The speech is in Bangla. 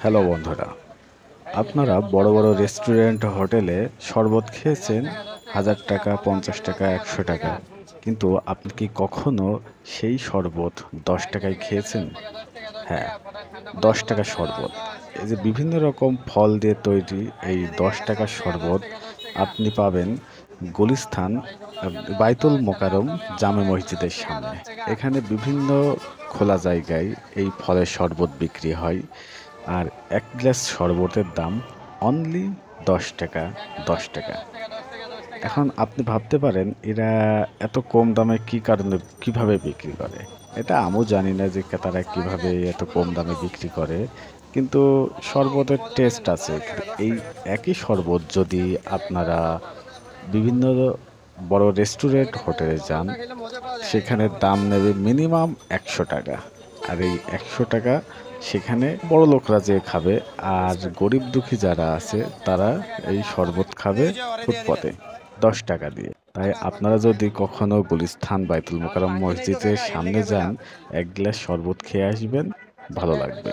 হ্যালো বন্ধুরা, আপনারা বড় বড় রেস্টুরেন্ট হোটেলে শরবত খেয়েছেন 1000 টাকা, 50 টাকা, 100 টাকা, কিন্তু আপনি কি কখনো সেই শরবত 10 টাকায় খেয়েছেন? হ্যাঁ, 10 টাকার শরবত। এই যে বিভিন্ন রকম ফল দিয়ে তৈরি এই 10 টাকার শরবত আপনি পাবেন গুলিস্তান বাইতুল মোকাররম জামে মসজিদের সামনে। এখানে বিভিন্ন খোলা জায়গায় এই ফলের শরবত বিক্রি হয়। আর এক গ্লাস শরবতের দাম অনলি 10 টাকা, 10 টাকা। এখন আপনি ভাবতে পারেন এরা এত কম দামে কি কারণে কিভাবে বিক্রি করে। এটা আমিও জানি না যে তারা কিভাবে এত কম দামে বিক্রি করে, কিন্তু শরবতের টেস্ট আছে। এই একই শরবত যদি আপনারা বিভিন্ন বড় রেস্টুরেন্ট হোটেলে যান, সেখানে দাম নেবে মিনিমাম 100 টাকা। আর এই 100 টাকা সেখানে বড় লোকরা যে খাবে, আর গরিব দুঃখী যারা আছে তারা এই শরবত খাবে ফুটপাতে 10 টাকা দিয়ে। তাই আপনারা যদি কখনো গুলিস্তান বাইতুল মোকাররম মসজিদের সামনে যান, এক গ্লাস শরবত খেয়ে আসবেন, ভালো লাগবে।